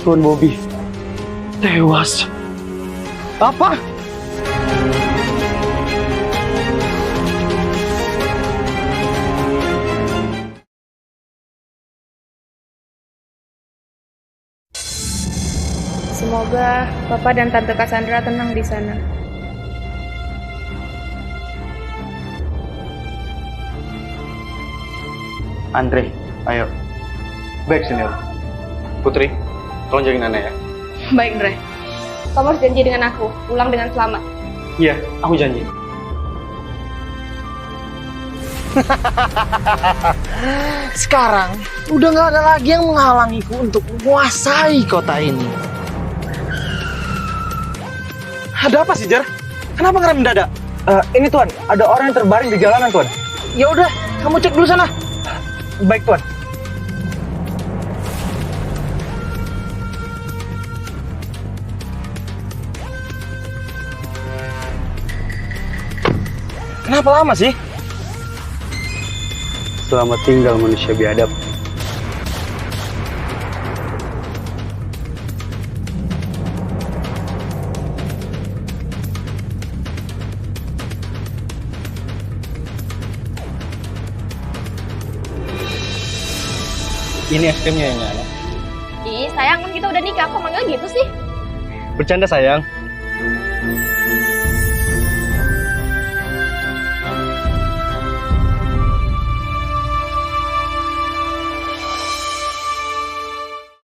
Tuan Bobby tewas. Apa? Semoga Papa dan Tante Cassandra tenang di sana. Andre, ayo. Baik, Senior. Putri, tolong jagain Ana ya. Baik, Andre. Kamu harus janji dengan aku, pulang dengan selamat. Iya, aku janji. Sekarang udah nggak ada lagi yang menghalangiku untuk menguasai kota ini. Ada apa sih, Jar? Kenapa ngerem mendadak? Ini Tuan, ada orang yang terbaring di jalanan, Tuan. Ya udah, kamu cek dulu sana. Baik, Tuan. Kenapa lama sih? Selamat tinggal manusia biadab. Ini es krimnya ya, Ana. Ih, sayang, kan kita udah nikah, kok manggil gitu sih? Bercanda, sayang.